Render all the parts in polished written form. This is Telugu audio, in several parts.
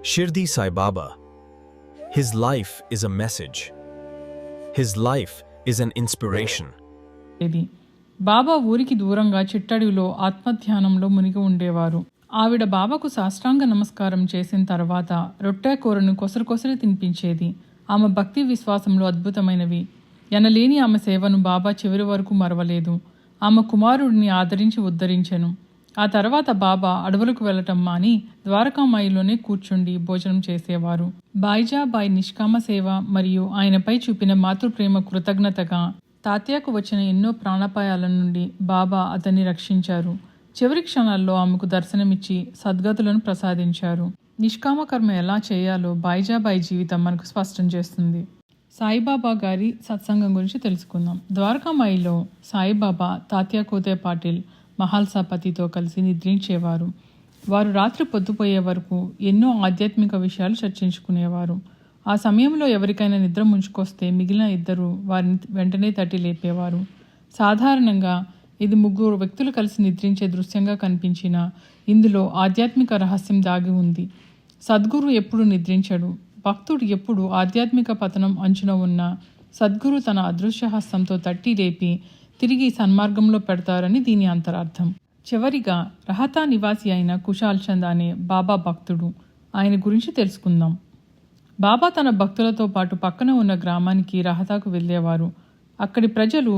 Shirdi Sai Baba. His life is a message. His life is an inspiration. బాబా ఊరికి దూరంగా చిట్టడిలో ఆత్మధ్యానంలో మునిగి ఉండేవారు. ఆవిడ బాబాకు సాష్టాంగ నమస్కారం చేసిన తర్వాత రొట్టె కూరను కొసరు తినిపించేది. ఆమె భక్తి విశ్వాసంలో అద్భుతమైనవి. ఎనలేని ఆమె సేవను బాబా చివరి వరకు మరవలేదు. ఆమె కుమారుడిని ఆదరించి ఉద్ధరించెను. ఆ తర్వాత బాబా అడవులకు వెళ్లటం మాని ద్వారకామాయిలోనే కూర్చుండి భోజనం చేసేవారు. బాయిజాబాయి నిష్కామ సేవ మరియు ఆయనపై చూపిన మాతృప్రేమ కృతజ్ఞతగా తాత్యాకు వచ్చిన ఎన్నో ప్రాణాపాయాల నుండి బాబా అతన్ని రక్షించారు. చివరి క్షణాల్లో ఆమెకు దర్శనమిచ్చి సద్గతులను ప్రసాదించారు. నిష్కామ కర్మ ఎలా చేయాలో బాయిజాబాయి జీవితం మనకు స్పష్టం చేస్తుంది. సాయిబాబా గారి సత్సంగం గురించి తెలుసుకుందాం. ద్వారకామాయిలో సాయిబాబా తాత్యా కోతే పాటిల్ మహాల్సాపతితో కలిసి నిద్రించేవారు. వారు రాత్రి పొద్దుపోయే వరకు ఎన్నో ఆధ్యాత్మిక విషయాలు చర్చించుకునేవారు. ఆ సమయంలో ఎవరికైనా నిద్ర ముంచుకొస్తే మిగిలిన ఇద్దరు వారిని వెంటనే తట్టి లేపేవారు. సాధారణంగా ఇది ముగ్గురు వ్యక్తులు కలిసి నిద్రించే దృశ్యంగా కనిపించినా ఇందులో ఆధ్యాత్మిక రహస్యం దాగి ఉంది. సద్గురు ఎప్పుడు నిద్రించడు. భక్తుడు ఎప్పుడు ఆధ్యాత్మిక పతనం అంచున ఉన్న సద్గురు తన అదృశ్యహస్తంతో తట్టి లేపి తిరిగి సన్మార్గంలో పెడతారని దీని అంతరార్థం. చివరిగా రహతా నివాసి అయిన కుశాల్ చంద్ అనే బాబా భక్తుడు. ఆయన గురించి తెలుసుకుందాం. బాబా తన భక్తులతో పాటు పక్కన ఉన్న గ్రామానికి రహతాకు వెళ్ళేవారు. అక్కడి ప్రజలు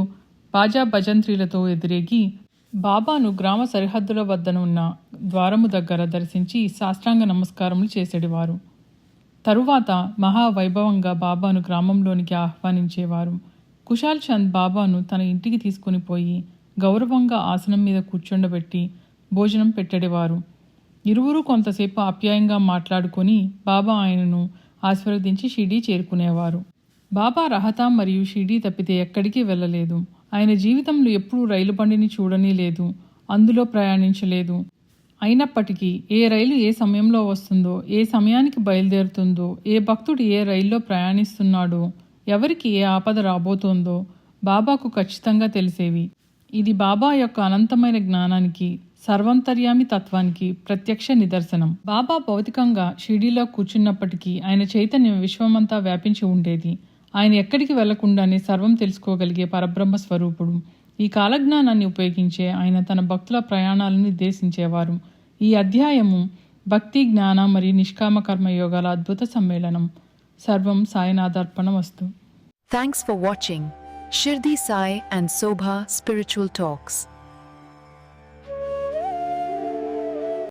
బాజా భజంత్రీలతో ఎదురేగి బాబాను గ్రామ సరిహద్దుల వద్దన ఉన్న ద్వారము దగ్గర దర్శించి సాష్టాంగ నమస్కారములు చేసేవారు. తరువాత మహావైభవంగా బాబాను గ్రామంలోనికి ఆహ్వానించేవారు. కుశాల్ చంద్ బాబాను తన ఇంటికి తీసుకుని పోయి గౌరవంగా ఆసనం మీద కూర్చోండబెట్టి భోజనం పెట్టేవారు. ఇరువురు కొంతసేపు ఆప్యాయంగా మాట్లాడుకొని బాబా ఆయనను ఆశీర్వదించి షిర్డీ చేరుకునేవారు. బాబా రహతా మరియు షిర్డీ తప్పితే ఎక్కడికి వెళ్ళలేదు. ఆయన జీవితంలో ఎప్పుడూ రైలు బండిని చూడని లేదు, అందులో ప్రయాణించలేదు. అయినప్పటికీ ఏ రైలు ఏ సమయంలో వస్తుందో, ఏ సమయానికి బయలుదేరుతుందో, ఏ భక్తుడు ఏ రైల్లో ప్రయాణిస్తున్నాడో, ఎవరికి ఏ ఆపద రాబోతోందో బాబాకు ఖచ్చితంగా తెలిసేవి. ఇది బాబా యొక్క అనంతమైన జ్ఞానానికి, సర్వంతర్యామి తత్వానికి ప్రత్యక్ష నిదర్శనం. బాబా భౌతికంగా షిర్డీలో కూర్చున్నప్పటికీ ఆయన చైతన్యం విశ్వమంతా వ్యాపించి ఉండేది. ఆయన ఎక్కడికి వెళ్లకుండానే సర్వం తెలుసుకోగలిగే పరబ్రహ్మ స్వరూపుడు. ఈ కాలజ్ఞానాన్ని ఉపయోగించే ఆయన తన భక్తుల ప్రయాణాలను నిర్దేశించేవారు. ఈ అధ్యాయము భక్తి, జ్ఞాన మరియు నిష్కామ కర్మ యోగాల అద్భుత సమ్మేళనం. సర్వం సాయినాథార్పణమస్తు. Thanks for watching Shirdi Sai and Sobha Spiritual Talks.